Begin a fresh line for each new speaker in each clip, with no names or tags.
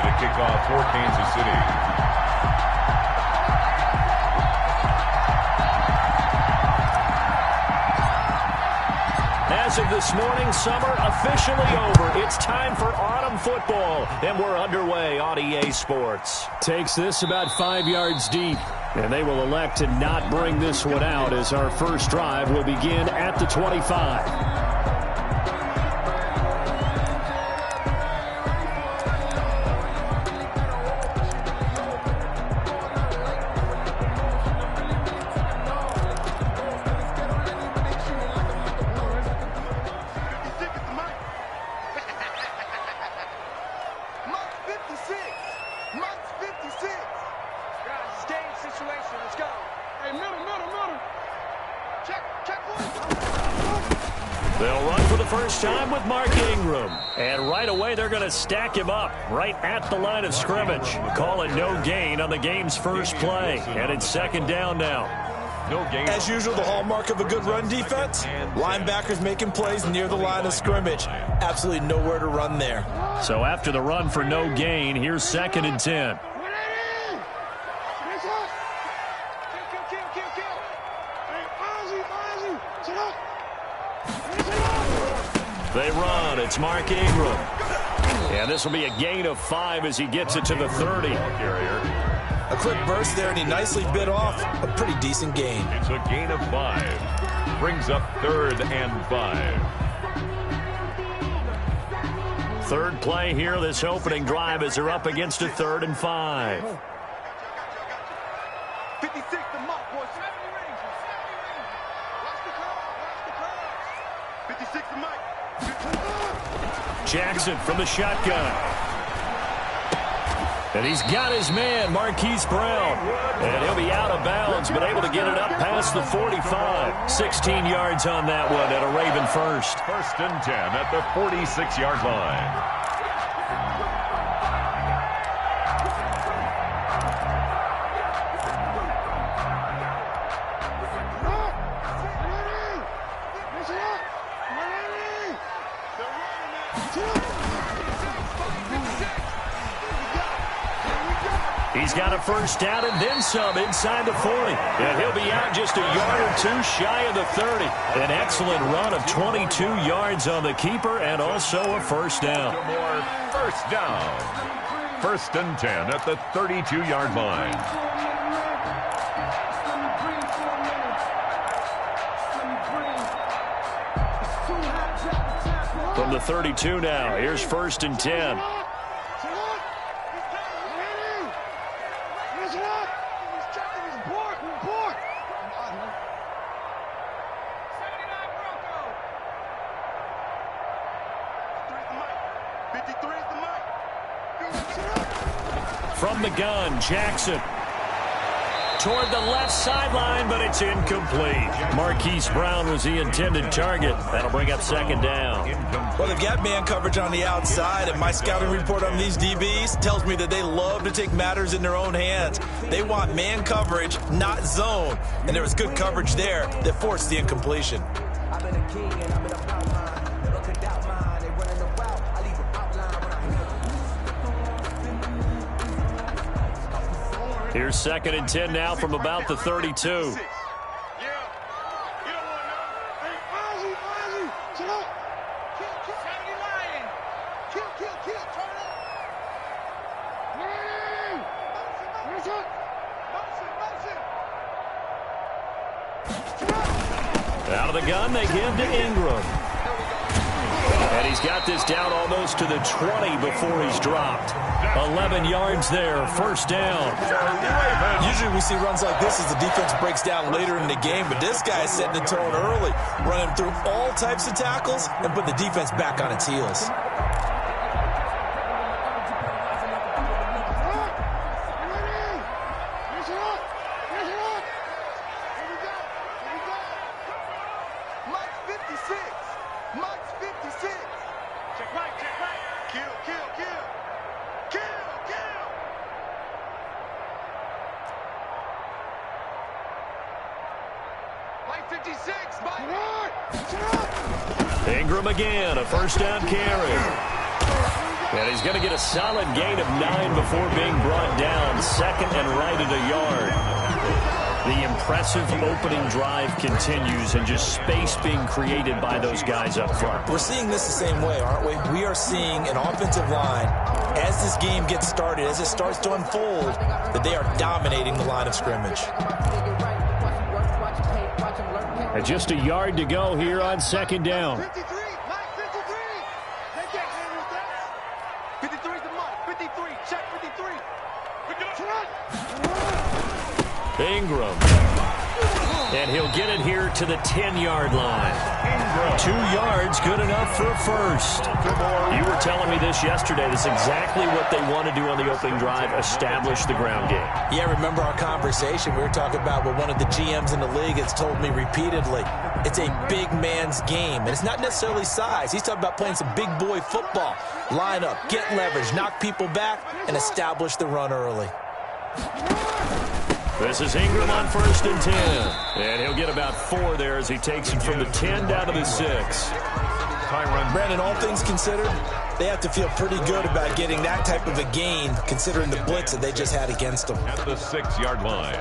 to kick off for Kansas City.
As of this morning, summer officially over. It's time for autumn football, and we're underway on EA Sports. Takes this about 5 yards deep, and they will elect to not bring this one out as our first drive will begin at the 25. Stack him up right at the line of scrimmage. Call it no gain on the game's first play. And it's second down now.
No gain. As usual, the hallmark of a good run defense, linebackers making plays near the line of scrimmage. Absolutely nowhere to run there.
So after the run for no gain, here's second and 10. They run. It's Mark Ingram. And this will be a gain of 5 as he gets it to the 30.
A quick burst there, and he nicely bit off a pretty decent gain.
It's a gain of 5. Brings up 3rd and 5.
Third play here, this opening drive as they're up against a 3rd and 5.
56 to Mike, boys. 56 to Mike.
Jackson from the shotgun. And he's got his man, Marquise Brown. And he'll be out of bounds, but able to get it up past the 45. 16 yards on that one at a Raven first.
1st and 10 at the 46-yard line.
He's got a first down and then some inside the 40. And he'll be out just a yard or two shy of the 30. An excellent run of 22 yards on the keeper and also a first down.
First down. 1st and 10 at the 32-yard line.
From the 32 now, here's 1st and 10. From the gun, Jackson. Toward the left sideline, but it's incomplete. Marquise Brown was the intended target. That'll bring up second down.
Well, they've got man coverage on the outside, and my scouting report on these DBs tells me that they love to take matters in their own hands. They want man coverage, not zone. And there was good coverage there that forced the incompletion.
Here's 2nd and 10 now from about the 32. Out of the gun, they give to Ingram. And he's got this down almost to the 20 before he's dropped. 11 yards there, first down.
Usually we see runs like this as the defense breaks down later in the game, but this guy is setting the tone early, running through all types of tackles and put the defense back on its heels.
Ingram again, a first down carry. And he's going to get a solid gain of 9 before being brought down. Second and right at a yard. The impressive opening drive continues, and just space being created by those guys up front.
We're seeing this the same way, aren't we? We are seeing an offensive line, as this game gets started, as it starts to unfold, that they are dominating the line of scrimmage.
And just a yard to go here on second down.
53, Mike, 53. They can't handle that. 53 is the mark. 53, check 53. Pick it up.
Ingram. And he'll get it here to the 10-yard line. 2 yards, good enough for a first. You were telling me this yesterday. That's exactly what they want to do on the opening drive, establish the ground game.
Yeah, remember our conversation. We were talking about what one of the GMs in the league has told me repeatedly. It's a big man's game, and it's not necessarily size. He's talking about playing some big boy football. Line up, get leverage, knock people back, and establish the run early.
This is Ingram on 1st and 10. And he'll get about 4 there as he takes it from the 10 down to the 6.
Brandon, all things considered, they have to feel pretty good about getting that type of a gain, considering the blitz that they just had against them.
At the 6-yard line.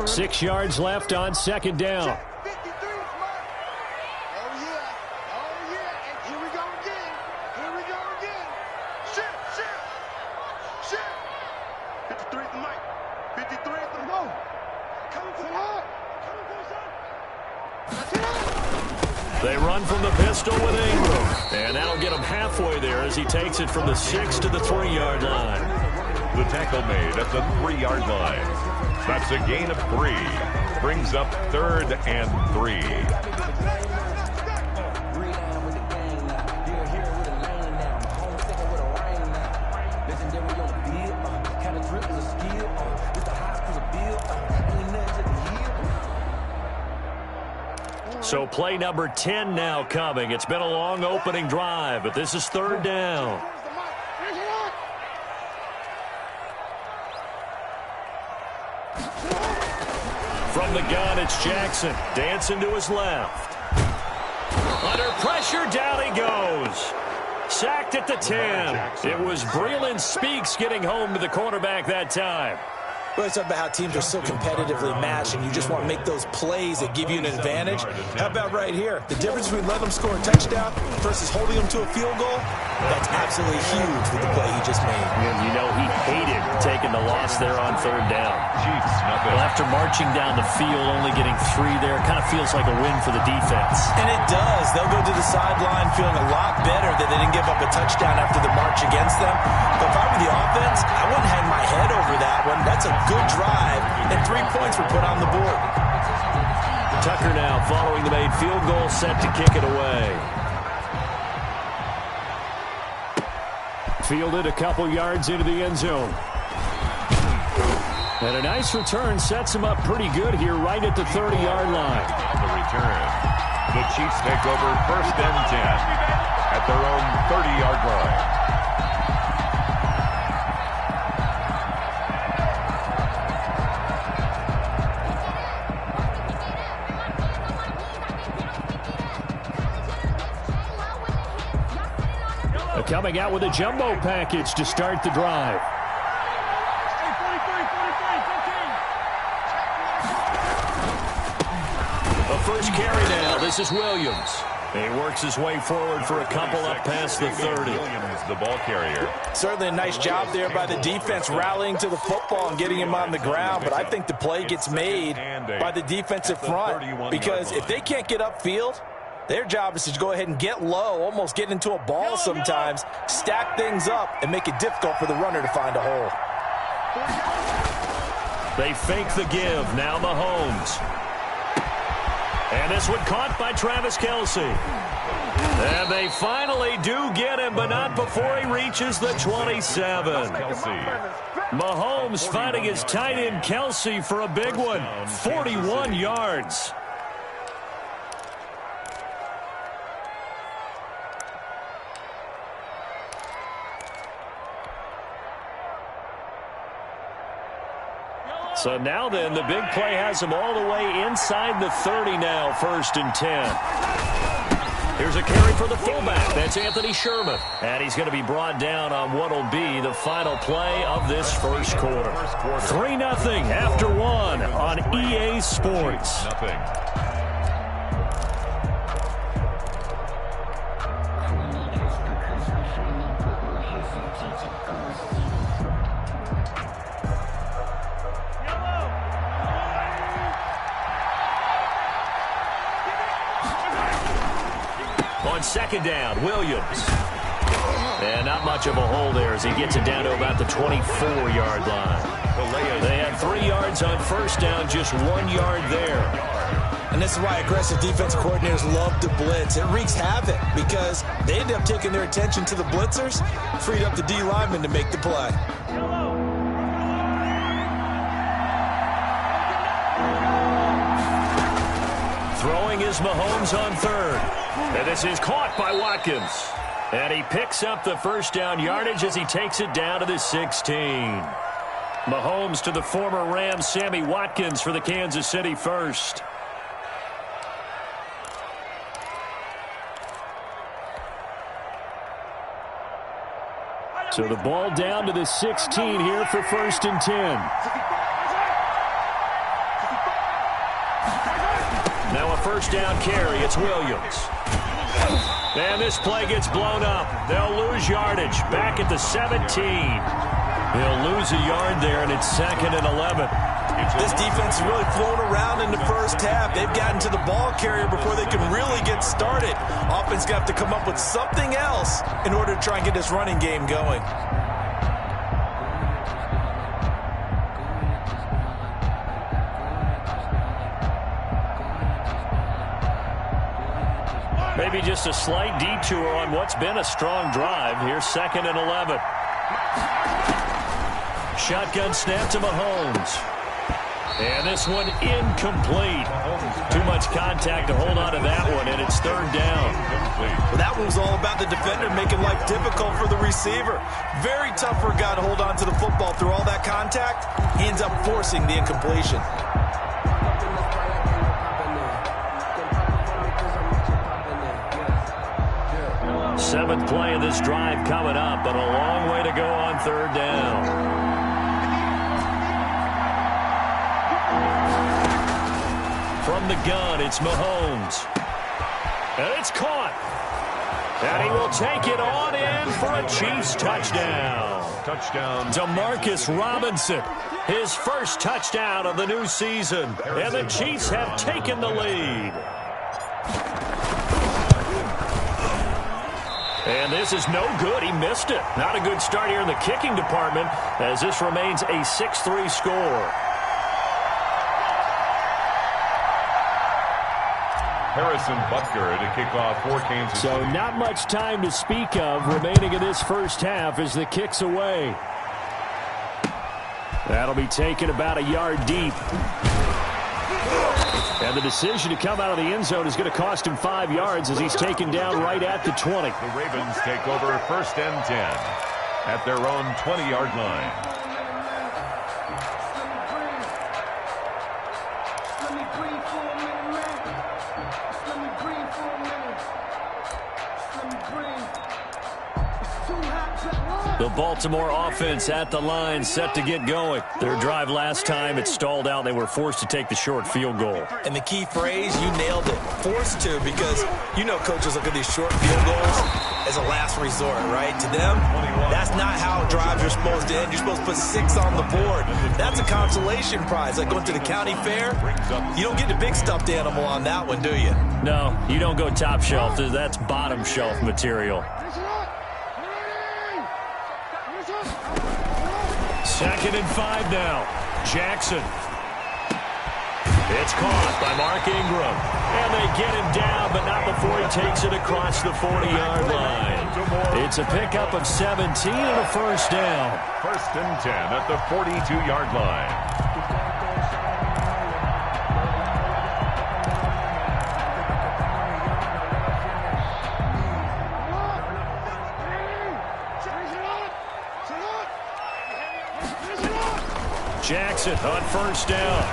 – 6 yards left on second down.
53 is Mike. Oh, yeah. Oh, yeah. And here we go again. Here we go again. Shift. 53 is the Mike. 53 is the no. Coming for the hard.
They run from the pistol with Ingram. And that'll get him halfway there as he takes it from the 6 to the 3-yard line.
The tackle made at the 3-yard line. That's a gain of 3. Brings up 3rd and 3.
So play number 10 now coming. It's been a long opening drive, but this is 3rd down. From the gun, it's Jackson. Dancing to his left. Under pressure, down he goes. Sacked at the 10. It was Breland Speaks getting home to the quarterback that time.
We always talk about how teams are so competitively matched, and you just want to make those plays that give you an advantage. How about right here? The difference between letting them score a touchdown versus holding them to a field goal, that's absolutely huge with the play he just made.
And you know he hated taking the loss there on 3rd down. Well, after marching down the field, only getting 3 there, it kind of feels like a win for the defense.
And it does. They'll go to the sideline feeling a lot better that they didn't give up a touchdown after the march against them. But if I were the offense, I wouldn't hang my head over that one. That's a good drive, and 3 points were put on the board.
Tucker now following the made field goal, set to kick it away. Fielded a couple yards into the end zone. And a nice return sets him up pretty good here right at the 30-yard line.
On the return, the Chiefs take over 1st and 10 at their own 30-yard line.
Coming out with a jumbo package to start the drive. The first carry now. This is Williams. He works his way forward for a couple up past the 30.
Williams, the ball carrier.
Certainly a nice job there by the defense rallying to the football and getting him on the ground. But I think the play gets made by the defensive front, because if they can't get upfield, their job is to go ahead and get low, almost get into a ball sometimes, stack things up, and make it difficult for the runner to find a hole.
They fake the give. Now Mahomes. And this one caught by Travis Kelce. And they finally do get him, but not before he reaches the 27. Mahomes finding his tight end Kelce for a big one. 41 yards. So now then, the big play has them all the way inside the 30 now, 1st and 10. Here's a carry for the fullback. That's Anthony Sherman. And he's going to be brought down on what will be the final play of this first quarter. 3-0 after 1 on EA Sports.
Nothing.
On 2nd down, Williams. And not much of a hole there as he gets it down to about the 24-yard line. They had 3 yards on 1st down, just 1 yard there.
And this is why aggressive defense coordinators love to blitz. It wreaks havoc because they end up taking their attention to the blitzers, freed up the D lineman to make the play.
Throwing is Mahomes on 3rd. And this is caught by Watkins. And he picks up the 1st down yardage as he takes it down to the 16. Mahomes to the former Rams, Sammy Watkins for the Kansas City first. So the ball down to the 16 here for 1st and 10. Now a 1st down carry. It's Williams. And this play gets blown up. They'll lose yardage. Back at the 17. They'll lose a yard there, and it's 2nd and 11.
This defense is really flown around in the first half. They've gotten to the ball carrier before they can really get started. Offense going to have to come up with something else in order to try and get this running game going.
Maybe just a slight detour on what's been a strong drive. Here's 2nd and 11. Shotgun snap to Mahomes. And this one incomplete. Too much contact to hold on to that one, and it's 3rd down.
Well, that one was all about the defender making life difficult for the receiver. Very tough for a guy to hold on to the football through all that contact. He ends up forcing the incompletion.
Seventh play of this drive coming up, but a long way to go on 3rd down. From the gun, it's Mahomes. And it's caught. And he will take it on in for a Chiefs touchdown.
Touchdown.
Demarcus Robinson, his first touchdown of the new season. And the Chiefs have taken the lead. And this is no good. He missed it. Not a good start here in the kicking department as this remains a 6-3 score.
Harrison Butker to kick off for Kansas City.
So not much time to speak of remaining in this first half as the kick's away. That'll be taken about a yard deep. And the decision to come out of the end zone is going to cost him 5 yards as he's taken down right at the 20.
The Ravens take over 1st and 10 at their own 20-yard line.
The Baltimore offense at the line, set to get going. Their drive last time, it stalled out. They were forced to take the short field goal.
And the key phrase, you nailed it, forced to, because you know coaches look at these short field goals as a last resort, right? To them, that's not how drives are supposed to end. You're supposed to put 6 on the board. That's a consolation prize. Like going to the county fair, you don't get the big stuffed animal on that one, do you?
No, you don't go top shelf. That's bottom shelf material. 2nd and 5 now. Jackson. It's caught by Mark Ingram. And they get him down, but not before he takes it across the 40-yard line. It's a pickup of 17 and a 1st down.
1st and 10 at the 42-yard line.
Jackson on first down.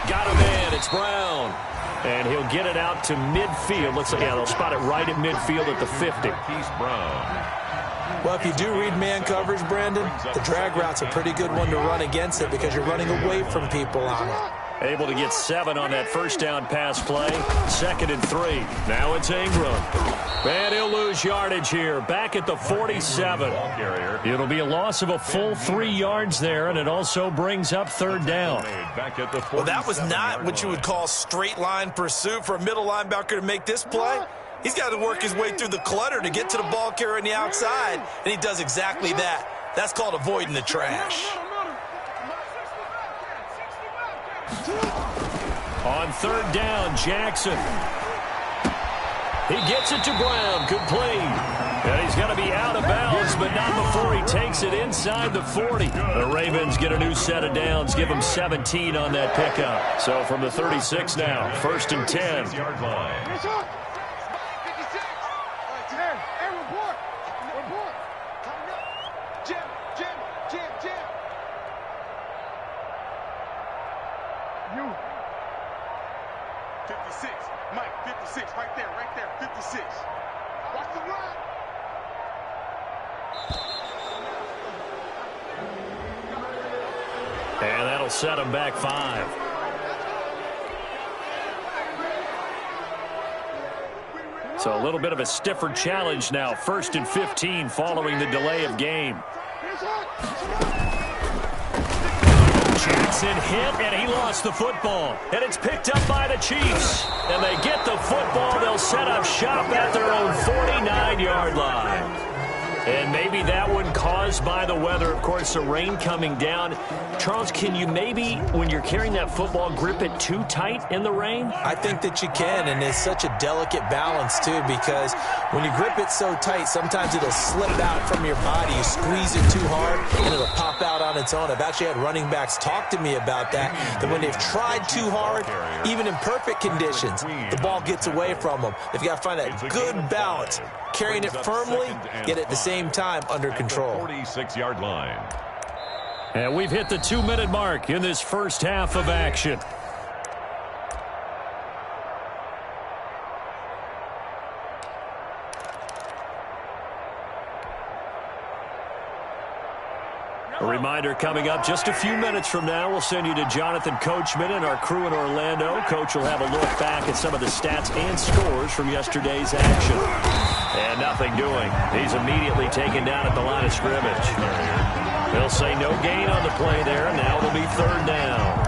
Got him in. It's Brown. And he'll get it out to midfield. Let's see. Yeah, they'll spot it right at midfield at the 50.
Well, if you do read man coverage, Brandon, the drag route's a pretty good one to run against it because you're running away from people on it.
Able to get 7 on that first down pass play. 2nd and 3. Now it's Ingram. And he'll lose yardage here. Back at the 47. It'll be a loss of a full 3 yards there, and it also brings up 3rd down.
Well, that was not what you would call straight line pursuit for a middle linebacker to make this play. He's got to work his way through the clutter to get to the ball carrier on the outside, and he does exactly that. That's called avoiding the trash.
On 3rd down, Jackson. He gets it to Brown. Complete. And he's going to be out of bounds, but not before he takes it inside the 40. The Ravens get a new set of downs, give them 17 on that pickup. So from the 36 now, 1st and 10. And that'll set him back 5. So a little bit of a stiffer challenge now. 1st and 15 following the delay of game. Jackson hit, and he lost the football. And it's picked up by the Chiefs. And they get the football. They'll set up shop at their own 49-yard line. And maybe that one caused by the weather. Of course, the rain coming down. Charles, can you maybe, when you're carrying that football, grip it too tight in the rain?
I think that you can, and it's such a delicate balance, too, because when you grip it so tight, sometimes it'll slip out from your body. You squeeze it too hard, and it'll pop out on its own. I've actually had running backs talk to me about that when they've tried too hard, even in perfect conditions, the ball gets away from them. They've got to find that good balance, carrying it firmly, yet at the same time under control.
46-yard line.
And we've hit the 2-minute mark in this first half of action. A reminder coming up just a few minutes from now, we'll send you to Jonathan Coachman and our crew in Orlando. Coach will have a look back at some of the stats and scores from yesterday's action. And nothing doing. He's immediately taken down at the line of scrimmage. They'll say no gain on the play there. Now it'll be 3rd down.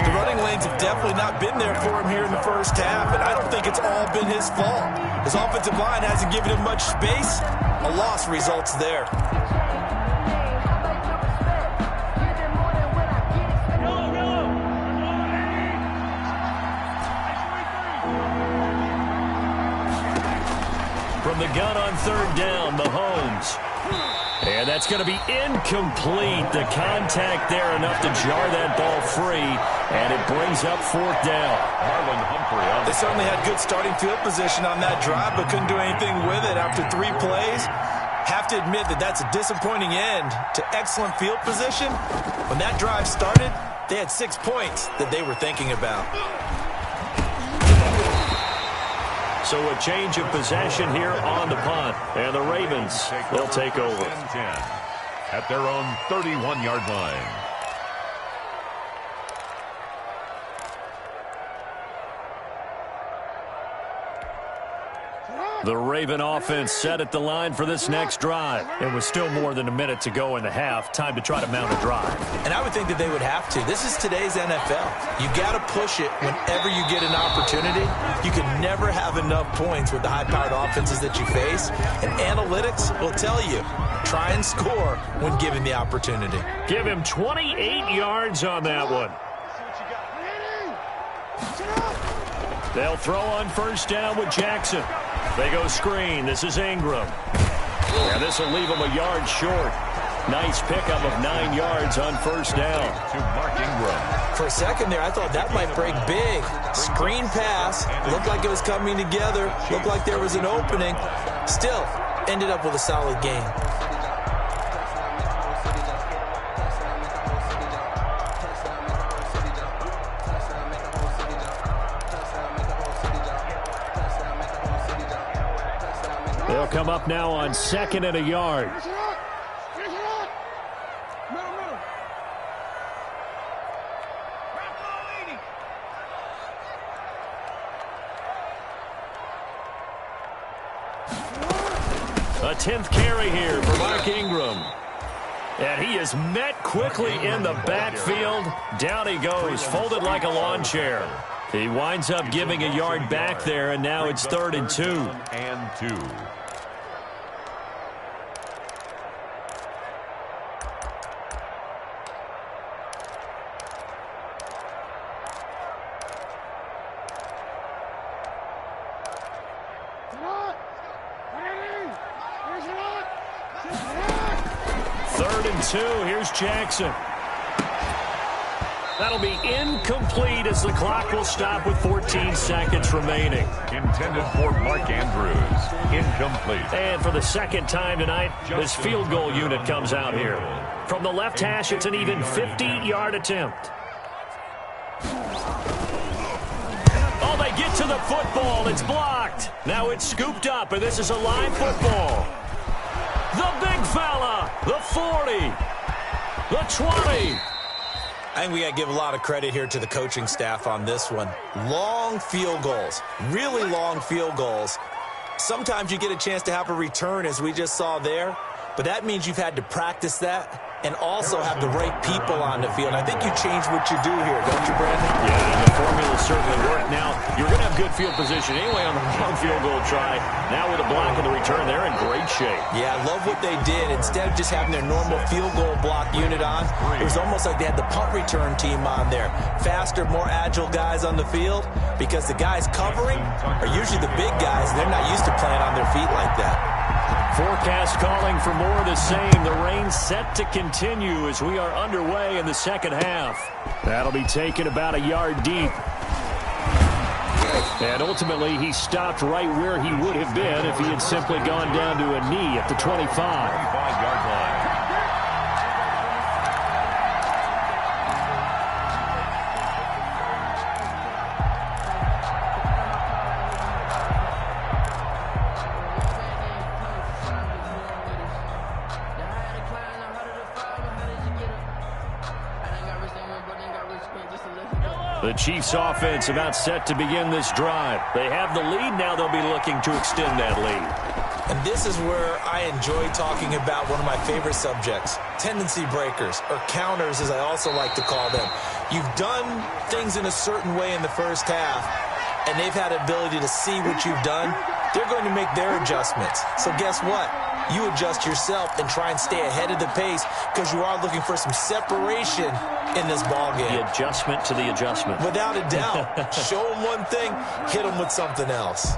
The running lanes have definitely not been there for him here in the first half, and I don't think it's all been his fault. His offensive line hasn't given him much space. A loss results there.
From the gun on 3rd down, Mahomes. And that's going to be incomplete. The contact there enough to jar that ball free, and it brings up 4th down.
They certainly had good starting field position on that drive, but couldn't do anything with it after 3 plays. Have to admit that that's a disappointing end to excellent field position. When that drive started, they had 6 points that they were thinking about.
So a change of possession here on the punt. And the Ravens will take over.
At their own 31-yard line.
The Raven offense set at the line for this next drive. It was still more than a minute to go in the half. Time to try to mount a drive. And I would think that they would have to. This is today's NFL. You got to push it whenever you get an opportunity. You can never have enough points with the high-powered offenses that you face. And analytics will tell you, try and score when given the opportunity. Give him 28 yards on that one. They'll throw on first down with Jackson. They go screen. This is Ingram. And this will leave him a yard short. Nice pickup of 9 yards on first down.
To Mark Ingram.
For a second there, I thought that might break big. Screen pass. Looked like it was coming together. Looked like there was an opening. Still, ended up with a solid game.
They'll come up now on 2nd and a yard. A 10th carry here for Mark Ingram. And he is met quickly in the backfield. Down he goes, folded like a lawn chair. He winds up giving a yard back there, and now it's 3rd and 2.
And 2.
Here's Jackson. That'll be incomplete as the clock will stop with 14 seconds remaining.
Intended for Mark Andrews. Incomplete.
And for the 2nd time tonight, this field goal unit comes out here. From the left hash, it's an even 50-yard attempt. Oh, they get to the football. It's blocked. Now it's scooped up, and this is a live football. The big fella, the 40. The 20.
I think we got to give a lot of credit here to the coaching staff on this one. Long field goals, really long field goals. Sometimes you get a chance to have a return, as we just saw there, but that means you've had to practice that and also have the right people on the field. I think you change what you do here, don't you, Brandon?
Yeah, the formula certainly worked. Now, you're going to have good field position anyway on the long field goal try. Now with a block of the return, they're in great shape.
Yeah, I love what they did. Instead of just having their normal field goal block unit on, it was almost like they had the punt return team on there. Faster, more agile guys on the field, because the guys covering are usually the big guys, and they're not used to playing on their feet like that.
Forecast calling for more of the same. The rain set to continue as we are underway in the 2nd half. That'll be taken about a yard deep. And ultimately, he stopped right where he would have been if he had simply gone down to a knee at the 25.
25-yard line.
The Chiefs offense about set to begin this drive. They have the lead. Now they'll be looking to extend that lead.
And this is where I enjoy talking about one of my favorite subjects, tendency breakers, or counters as I also like to call them. You've done things in a certain way in the first half, and they've had the ability to see what you've done. They're going to make their adjustments. So guess what? You adjust yourself and try and stay ahead of the pace, because you are looking for some separation in this ball game.
The adjustment to the adjustment.
Without a doubt. Show them one thing, hit them with something else.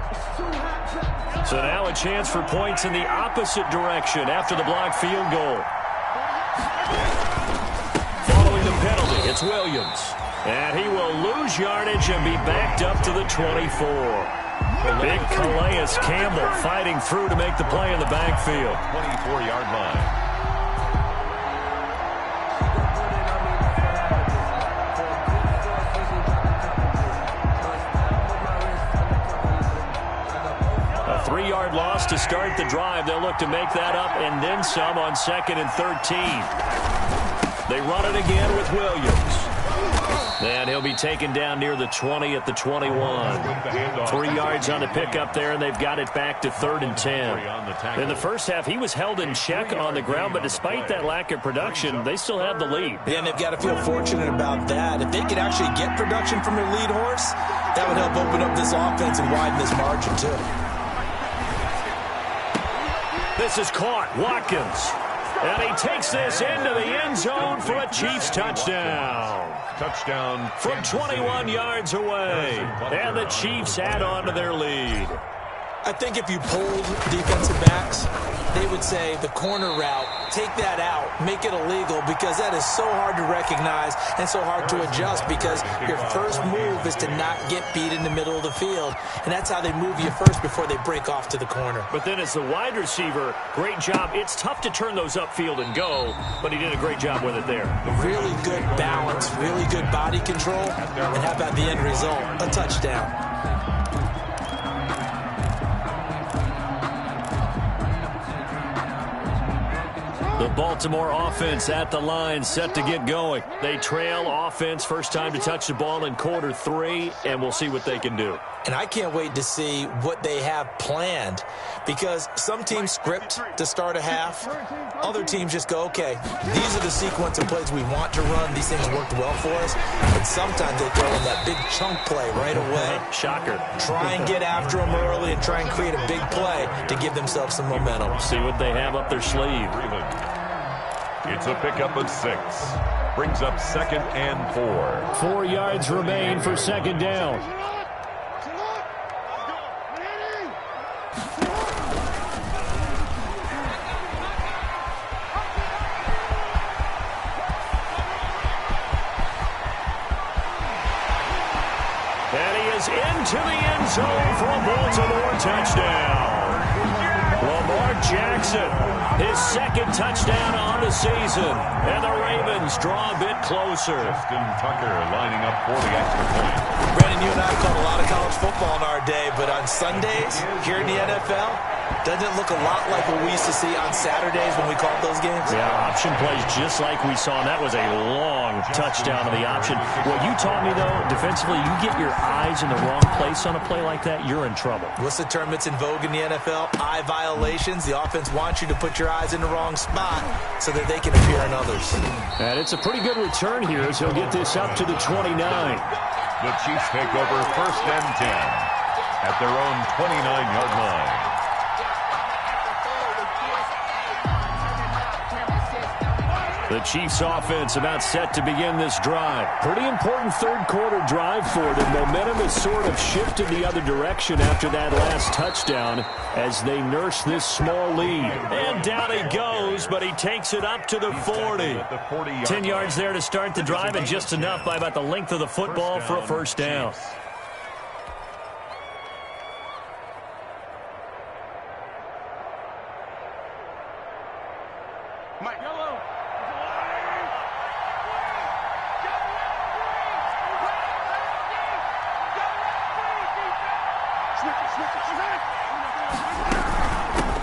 So now a chance for points in the opposite direction after the blocked field goal. Following the penalty, it's Williams. And he will lose yardage and be backed up to the 24. Big Calais Campbell fighting through to make the play in the backfield.
24-yard line.
A 3-yard loss to start the drive. They'll look to make that up and then some on 2nd and 13. They run it again with Williams. And he'll be taken down near the 20 at the 21. 3 yards on the pickup there, and they've got it back to 3rd and 10. In the first half, he was held in check on the ground, but despite that lack of production, they still have the lead.
Yeah, and they've got to feel fortunate about that. If they could actually get production from their lead horse, that would help open up this offense and widen this margin, too.
This is caught. Watkins. And he takes this into the end zone for a Chiefs touchdown.
Touchdown
from 21 yards away. And the Chiefs add on to their lead.
I think if you polled defensive backs, they would say the corner route, take that out, make it illegal, because that is so hard to recognize and so hard to adjust, because your first move is to not get beat in the middle of the field, and that's how they move you first before they break off to the corner.
But then as the wide receiver, great job. It's tough to turn those upfield and go, but he did a great job with it there.
Really good balance, really good body control, and how about the end result? A touchdown.
The Baltimore offense at the line, set to get going. They trail offense, first time to touch the ball in quarter 3, and we'll see what they can do.
And I can't wait to see what they have planned, because some teams script to start a half. Other teams just go, okay, these are the sequence of plays we want to run. These things worked well for us. And sometimes they throw in that big chunk play right away.
Shocker.
Try and get after them early and try and create a big play to give themselves some momentum.
See what they have up their sleeve.
It's a pickup of 6. Brings up 2nd and 4.
4 yards remain for 2nd down. And he is into the end zone for a Baltimore touchdown. Lamar Jackson, his 2nd touchdown on the season. And the Ravens draw a bit closer.
Justin Tucker lining up for the extra point.
Brandon, you and I have called a lot of college football in our day, but on Sundays here in the NFL, doesn't it look a lot like what we used to see on Saturdays when we called those games?
Yeah, option plays just like we saw, and that was a long touchdown of the option. What you taught me, though, defensively, you get your eyes in the wrong place on a play like that, you're in trouble.
What's the term that's in vogue in the NFL? Eye violations. The offense wants you to put your eyes in the wrong spot so that they can appear on others.
And it's a pretty good return here as he'll get this up to the 29.
The Chiefs take over 1st and 10 at their own 29-yard line.
The Chiefs offense about set to begin this drive. Pretty important 3rd quarter drive for them. Momentum has sort of shifted the other direction after that last touchdown as they nurse this small lead. And down he goes, but he takes it up to the 40. 10 yards there to start the drive, and just enough by about the length of the football for a first down.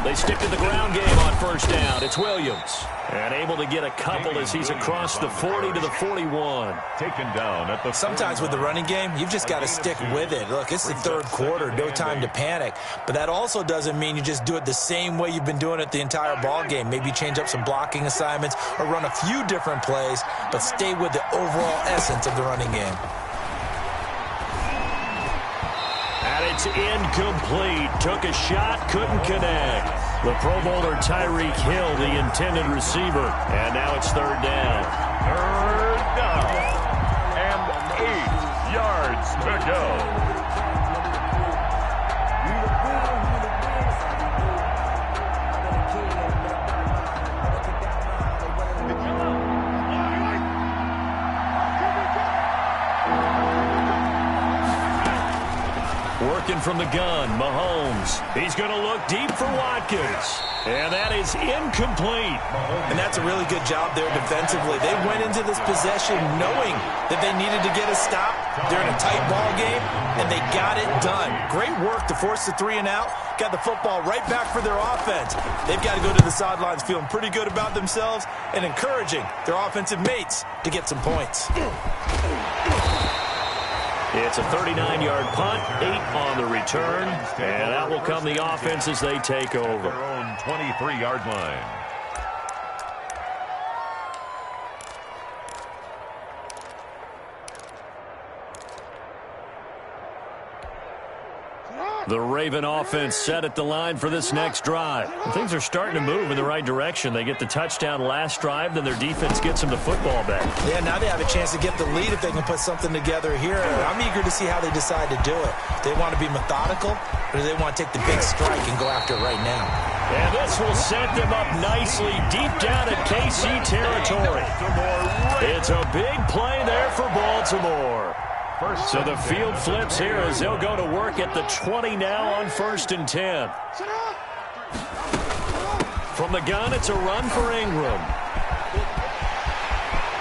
They stick to the ground game on first down. It's Williams. And able to get a couple as he's across the 40 to the 41.
Taken down at the...
Sometimes with the running game, you've just got to stick with it. Look, it's the 3rd quarter, no time to panic. But that also doesn't mean you just do it the same way you've been doing it the entire ball game. Maybe change up some blocking assignments or run a few different plays, but stay with the overall essence of the running game.
And it's incomplete. Took a shot, couldn't connect. The Pro Bowler Tyreek Hill, the intended receiver. And now it's 3rd down.
3rd down. And 8 yards to go.
Working from the gun, Mahomes. He's going to look deep for Watkins. And that is incomplete.
And that's a really good job there defensively. They went into this possession knowing that they needed to get a stop. They're in a tight ball game, and they got it done. Great work to force the 3 and out. Got the football right back for their offense. They've got to go to the sidelines feeling pretty good about themselves and encouraging their offensive mates to get some points.
It's a 39-yard punt, 8 on the return, and that will come the offense as they take over.
Their own 23-yard line.
The Raven offense set at the line for this next drive. Things are starting to move in the right direction. They get the touchdown last drive, then their defense gets them the football back.
Yeah, now they have a chance to get the lead if they can put something together here. I'm eager to see how they decide to do it. They want to be methodical, or do they want to take the big strike and go after it right now?
And this will set them up nicely deep down at KC territory. It's a big play there for Baltimore. So the field flips here as they'll go to work at the 20 now on 1st and 10. From the gun, it's a run for Ingram.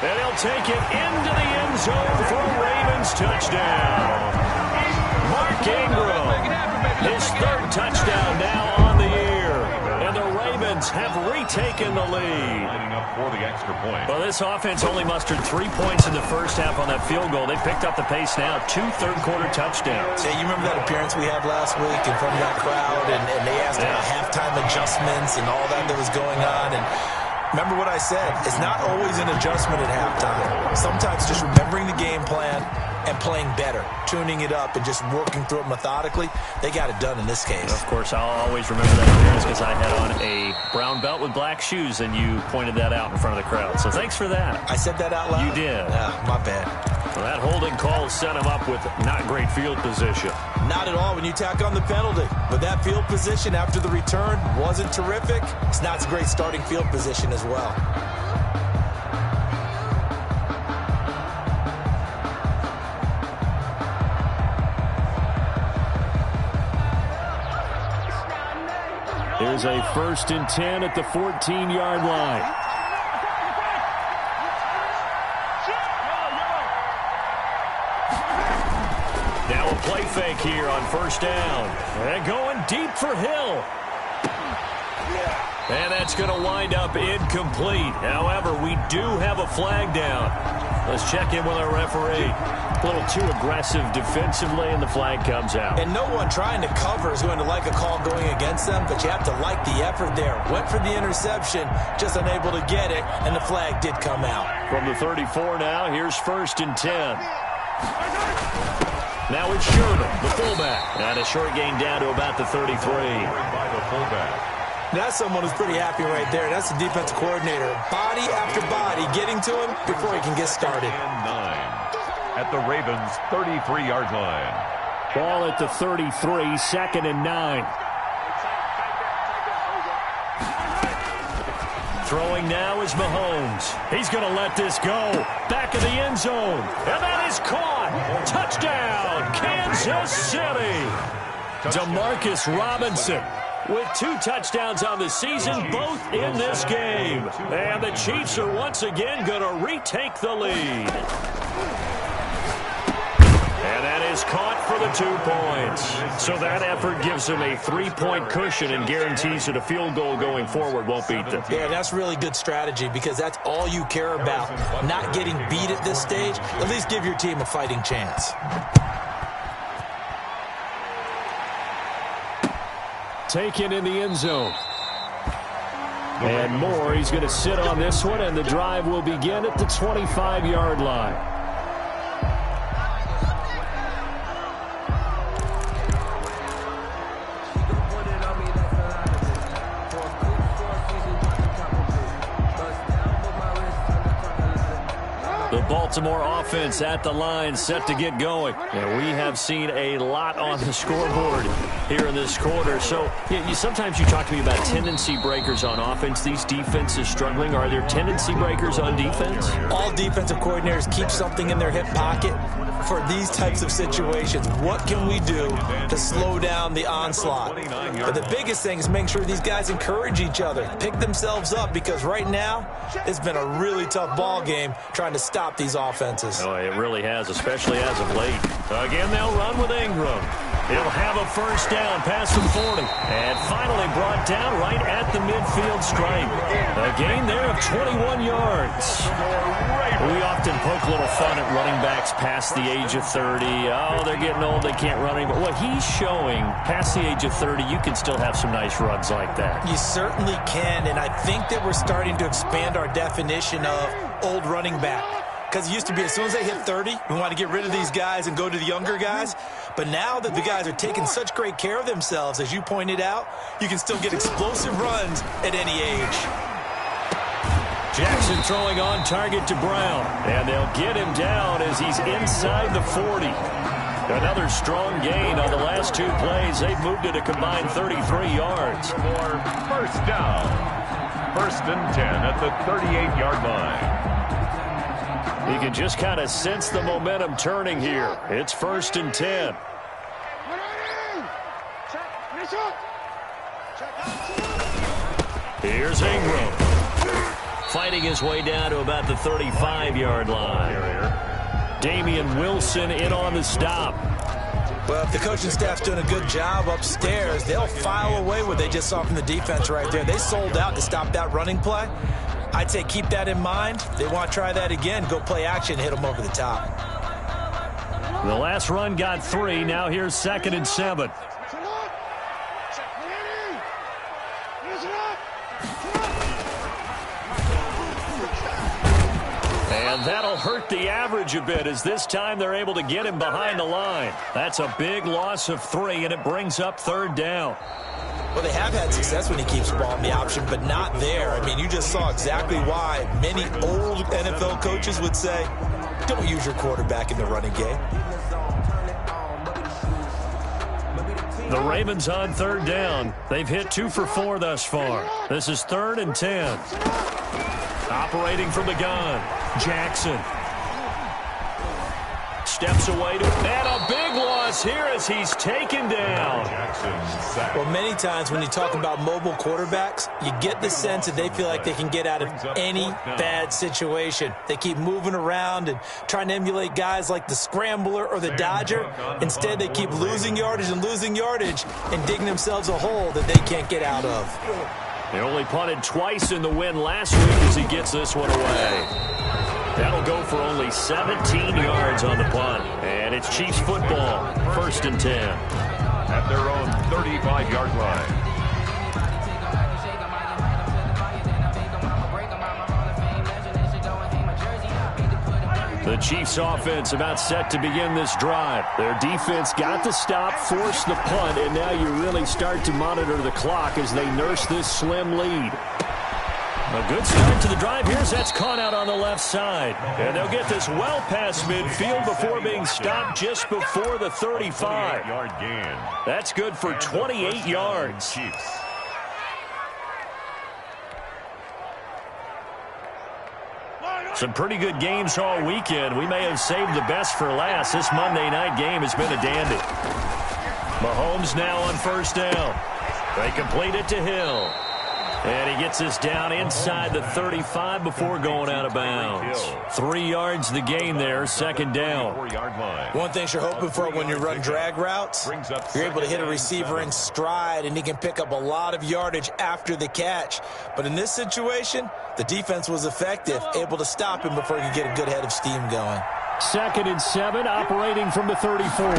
And he'll take it into the end zone for a Ravens touchdown. Mark Ingram, his 3rd touchdown now on the year. And the Ravens have retaken the lead.
Lining up for the extra point.
Well, this offense only mustered 3 points in the first half on that field goal. They picked up the pace now. 2 third-quarter touchdowns.
Hey, you remember that appearance we had last week in front of that crowd, and they asked about halftime adjustments and all that was going on, and remember what I said. It's not always an adjustment at halftime. Sometimes just remembering the game plan and playing better, tuning it up and just working through it methodically. They got it done in this case.
Of course, I'll always remember that appearance because I had on a brown belt with black shoes, and you pointed that out in front of the crowd. So thanks for that.
I said that out loud?
You did.
My bad.
Well, that holding call set him up with not great field position.
Not at all when you tack on the penalty. But that field position after the return wasn't terrific. It's not a great starting field position as well.
Here's a 1st and 10 at the 14-yard line. Now a play fake here on 1st down. And going deep for Hill. And that's going to wind up incomplete. However, we do have a flag down. Let's check in with our referee. A little too aggressive defensively, and the flag comes out.
And no one trying to cover is going to like a call going against them, but you have to like the effort there. Went for the interception, just unable to get it, and the flag did come out.
From the 34 now, here's 1st and 10. Now it's Sherman, the fullback. And a short gain down to about the 33.
By the fullback.
That's someone who's pretty happy right there. That's the defensive coordinator. Body after body getting to him before he can get started.
And 9 at the Ravens' 33-yard line.
Ball at the 33, 2nd and 9. Throwing now is Mahomes. He's going to let this go. Back of the end zone. And that is caught. Touchdown, Kansas City. Demarcus Robinson with 2 touchdowns on the season, both in this game. And the Chiefs are once again going to retake the lead. And that is caught for the 2 points. So that effort gives them a 3-point cushion and guarantees that a field goal going forward won't beat them.
Yeah, that's really good strategy because that's all you care about. Not getting beat at this stage. At least give your team a fighting chance.
Taken in the end zone. And more, he's going to sit on this one, and the drive will begin at the 25-yard line. The Baltimore offense at the line, set to get going. And we have seen a lot on the scoreboard here in this quarter. So sometimes you talk to me about tendency breakers on offense. These defenses struggling. Are there tendency breakers on defense?
All defensive coordinators keep something in their hip pocket for these types of situations. What can we do to slow down the onslaught? But the biggest thing is make sure these guys encourage each other, pick themselves up, because right now it's been a really tough ball game trying to stop these offenses.
Oh, it really has, especially as of late. Again, they'll run with Ingram. He'll have a 1st down, pass from 40. And finally brought down right at the midfield stripe. A gain there of 21 yards. We often poke a little fun at running backs past the age of 30. Oh, they're getting old, they can't run anymore. What he's showing, past the age of 30, you can still have some nice runs like that.
You certainly can, and I think that we're starting to expand our definition of old running back. Because it used to be as soon as they hit 30, we want to get rid of these guys and go to the younger guys. But now that the guys are taking such great care of themselves, as you pointed out, you can still get explosive runs at any age.
Jackson throwing on target to Brown. And they'll get him down as he's inside the 40. Another strong gain on the last 2 plays. They've moved it a combined 33 yards.
For 1st down. 1st and 10 at the 38-yard line.
You can just kind of sense the momentum turning here. It's 1st and 10. Here's Ingram. Fighting his way down to about the 35-yard line. Damian Wilson in on the stop.
Well, if the coaching staff's doing a good job upstairs, they'll file away what they just saw from the defense right there. They sold out to stop that running play. I'd say keep that in mind. They want to try that again. Go play action, hit them over the top.
The last run got 3. Now here's 2nd and 7. And that'll hurt the average a bit, as this time they're able to get him behind the line. That's a big loss of 3, and it brings up 3rd down.
Well, they have had success when he keeps the ball in the option, but not there. I mean, you just saw exactly why many old NFL coaches would say, don't use your quarterback in the running game.
The Ravens on 3rd down. They've hit 2 for 4 thus far. This is 3rd and 10. Operating from the gun, Jackson. Steps away to, and a big loss here as he's taken down.
Well, many times when you talk about mobile quarterbacks, you get the sense that they feel like they can get out of any bad situation. They keep moving around and trying to emulate guys like the scrambler or the dodger. Instead, they keep losing yardage and digging themselves a hole that they can't get out of.
They only punted twice in the win last week as he gets this one away. That'll go for only 17 yards on the punt. And it's Chiefs football, 1st and 10.
At their own 35-yard line.
The Chiefs offense about set to begin this drive. Their defense got the stop, forced the punt, and now you really start to monitor the clock as they nurse this slim lead. A good start to the drive here as that's caught out on the left side. And they'll get this well past midfield before being stopped just before the 35. That's good for 28 yards. Some pretty good games all weekend. We may have saved the best for last. This Monday night game has been a dandy. Mahomes now on 1st down. They complete it to Hill. And he gets this down inside the 35 before going out of bounds. 3 yards the gain there, 2nd down.
One thing you're hoping for when you run drag routes, you're able to hit a receiver in stride, and he can pick up a lot of yardage after the catch. But in this situation, the defense was effective, able to stop him before he could get a good head of steam going.
2nd and 7, operating from the 34.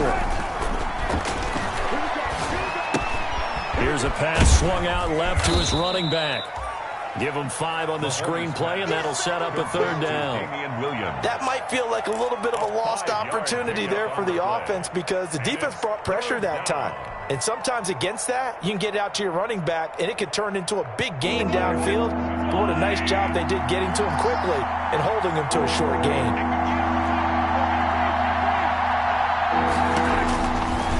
Here's a pass swung out left to his running back. Give him 5 on the screenplay, and that'll set up a 3rd down.
That might feel like a little bit of a lost opportunity there for the offense because the defense brought pressure that time. And sometimes against that, you can get out to your running back, and it could turn into a big gain downfield. But what a nice job they did getting to him quickly and holding him to a short gain.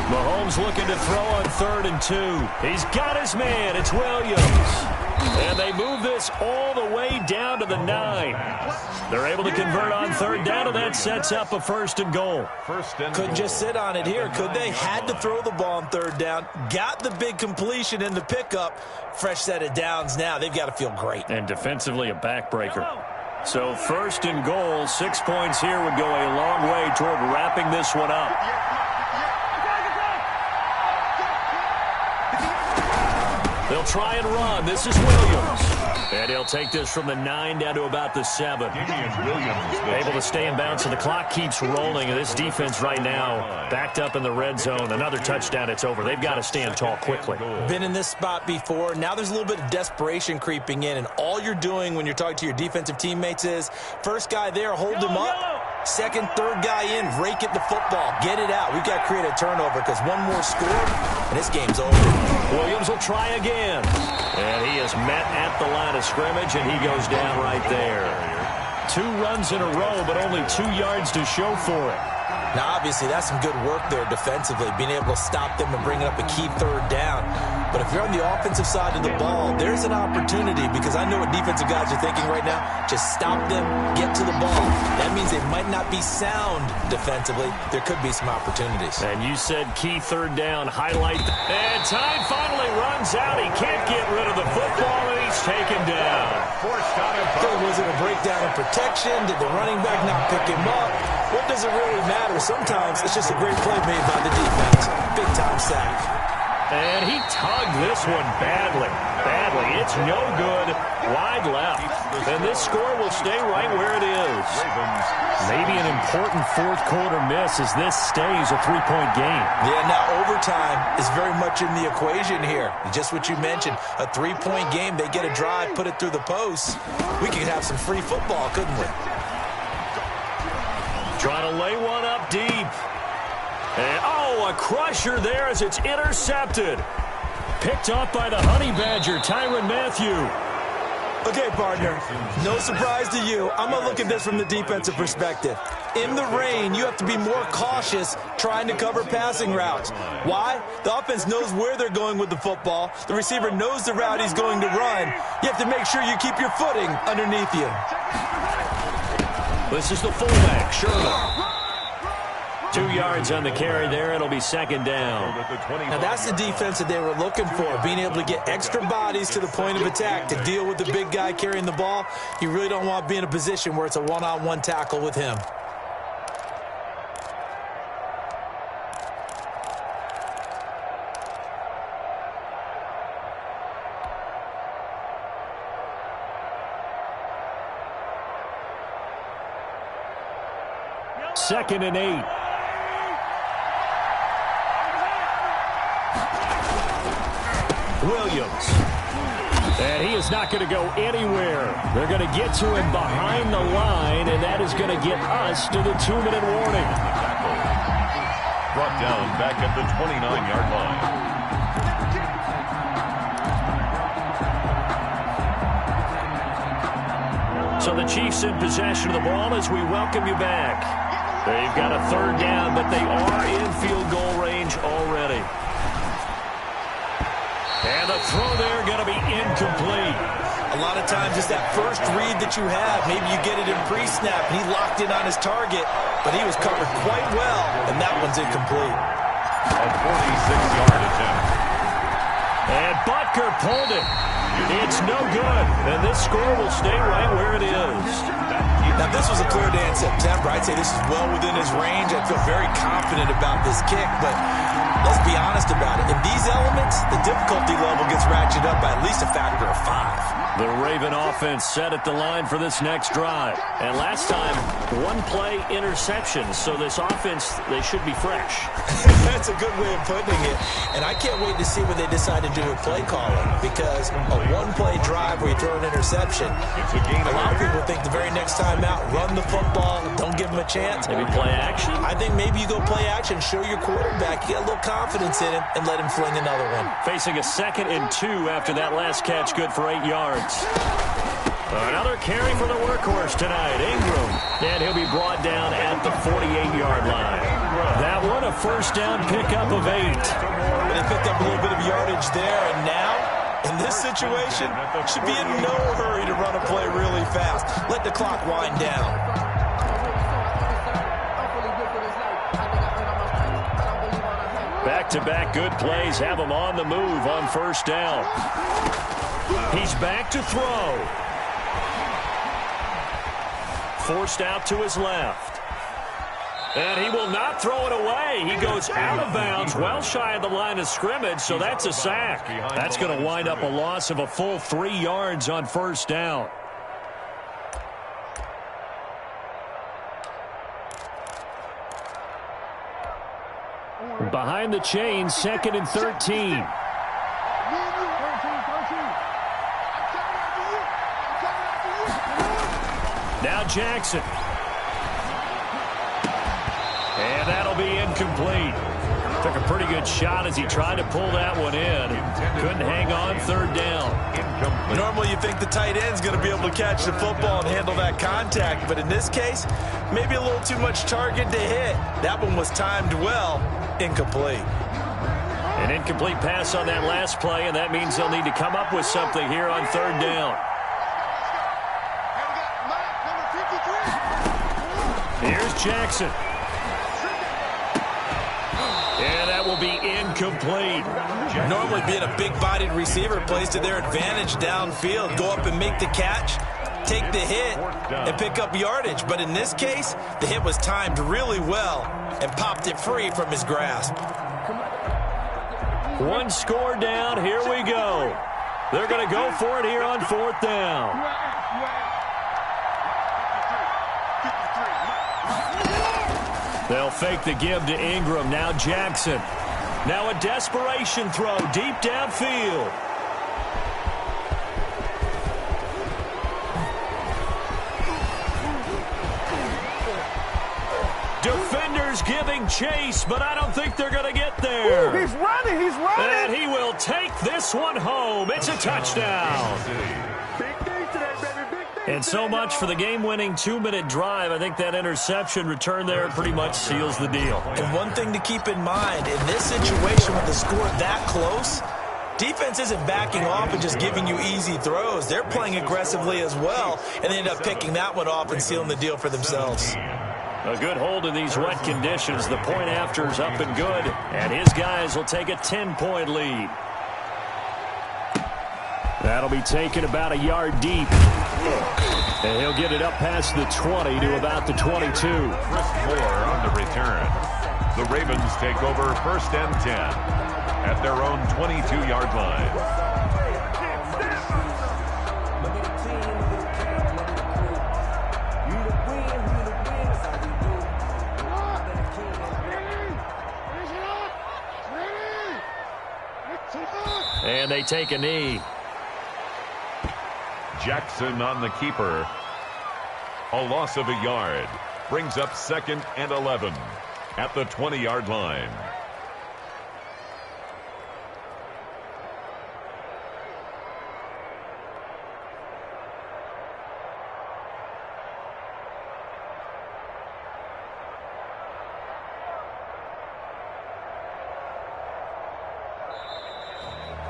Mahomes looking to throw on 3rd and 2. He's got his man. It's Williams. And they move this all the way down to the 9. They're able to convert on 3rd down, and that sets up a 1st and goal.
Couldn't just sit on it here, could they? Had to throw the ball on 3rd down. Got the big completion in the pickup. Fresh set of downs now. They've got to feel great.
And defensively, a backbreaker. So 1st and goal, 6 points here would go a long way toward wrapping this one up. They'll try and run. This is Williams. And he'll take this from the 9 down to about the 7. Able to stay in bounds, so the clock keeps rolling. And this defense right now backed up in the red zone. Another touchdown, it's over. They've got to stand tall quickly.
Been in this spot before. Now there's a little bit of desperation creeping in. And all you're doing when you're talking to your defensive teammates is, first guy there, hold him up. Second, third guy in, rake at the football. Get it out. We've got to create a turnover because one more score, and this game's over.
Williams will try again. And he is met at the line of scrimmage, and he goes down right there. 2 runs in a row, but only 2 yards to show for it.
Now, obviously, that's some good work there defensively, being able to stop them and bringing up a key 3rd down. But if you're on the offensive side of the ball, there's an opportunity because I know what defensive guys are thinking right now. Just stop them, get to the ball. That means they might not be sound defensively. There could be some opportunities.
And you said key 3rd down, highlight. And time finally runs out. He can't get rid of the football, and he's taken down.
Was it a breakdown in protection? Did the running back not pick him up? What does it really matter? Sometimes it's just a great play made by the defense. Big-time sack.
And he tugged this one badly. It's no good. Wide left. And this score will stay right where it is. Maybe an important fourth quarter miss as this stays a three-point game.
Yeah, now overtime is very much in the equation here. Just what you mentioned, a three-point game. They get a drive, put it through the post. We could have some free football, couldn't we?
Trying to lay one up deep. And, a crusher there as it's intercepted. Picked off by the Honey Badger, Tyrann Mathieu.
Okay, partner, no surprise to you. I'm going to look at this from the defensive perspective. In the rain, you have to be more cautious trying to cover passing routes. Why? The offense knows where they're going with the football. The receiver knows the route he's going to run. You have to make sure you keep your footing underneath you.
This is the fullback, Sherman. 2 yards on the carry there. It'll be second down.
Now, that's the defense that they were looking for, being able to get extra bodies to the point of attack to deal with the big guy carrying the ball. You really don't want to be in a position where it's a one-on-one tackle with him.
Second and 8. Williams. And he is not going to go anywhere. They're going to get to him behind the line, and that is going to get us to the 2-minute warning.
Brought down back at the 29-yard line.
So the Chiefs in possession of the ball as we welcome you back. They've got a third down, but they are in field goal range already. And the throw there going to be incomplete.
A lot of times it's that first read that you have. Maybe you get it in pre-snap, and he locked in on his target, but he was covered quite well, and that one's incomplete.
A 46-yard attempt.
And Butker pulled it. It's no good, and this score will stay right where it is.
Now, this was a clear day in September. I'd say this is well within his range. I feel very confident about this kick, but let's be honest about it. In these elements, the difficulty level gets ratcheted up by at least a factor of 5.
The Raven offense set at the line for this next drive. And last time, one-play interception. So this offense, they should be fresh.
That's a good way of putting it. And I can't wait to see what they decide to do with play calling. Because a one-play drive where you throw an interception, a lot of people think the very next time out, run the football, don't give them a chance.
Maybe play action?
I think maybe you go play action, show your quarterback, you get a little confidence in him, and let him fling another one.
Facing a 2nd and 2 after that last catch, good for 8 yards. Another carry for the workhorse tonight, Ingram. And he'll be brought down at the 48-yard line. That one, a first down pickup of 8.
They picked up a little bit of yardage there, and now, in this situation, should be in no hurry to run a play really fast. Let the clock wind down.
Back-to-back good plays have him on the move on first down. He's back to throw. Forced out to his left. And he will not throw it away. He goes out of bounds, well shy of the line of scrimmage, so that's a sack. That's going to wind up a loss of a full 3 yards on first down. Behind the chains, 2nd and 13. Now Jackson. And that'll be incomplete. Took a pretty good shot as he tried to pull that one in. Couldn't hang on, third down.
Normally you think the tight end's going to be able to catch the football and handle that contact, but in this case, maybe a little too much target to hit. That one was timed well. Incomplete.
An incomplete pass on that last play, and that means they'll need to come up with something here on third down. Here's Jackson. And that will be incomplete.
Normally being a big-bodied receiver plays to their advantage downfield. Go up and make the catch. take the hit and pick up yardage. But in this case, the hit was timed really well and popped it free from his grasp.
One score down. Here we go. They're going to go for it here on 4th down. They'll fake the give to Ingram. Now Jackson. Now a desperation throw deep downfield. Defenders giving chase, but I don't think they're going to get there.
Ooh, he's running, he's running.
And he will take this one home. It's a touchdown.
Big things today, baby, big things.
And so much for the game-winning 2-minute drive. I think that interception return there pretty much seals the deal.
And one thing to keep in mind, in this situation with the score that close, defense isn't backing off and just giving you easy throws. They're playing aggressively as well, and they end up picking that one off and sealing the deal for themselves.
A good hold in these wet conditions. The point after is up and good, and his guys will take a 10-point lead. That'll be taken about a yard deep. And he'll get it up past the 20 to about the 22.
Chris Moore on the return. The Ravens take over 1st and 10 at their own 22-yard line.
And they take a knee.
Jackson on the keeper. A loss of a yard. Brings up 2nd and 11 at the 20-yard line.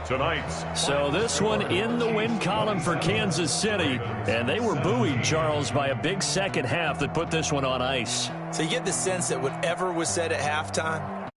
Tonight's.
So this one in the win column for Kansas City, and they were buoyed, Charles, by a big second half that put this one on ice.
So you get the sense that whatever was said at halftime,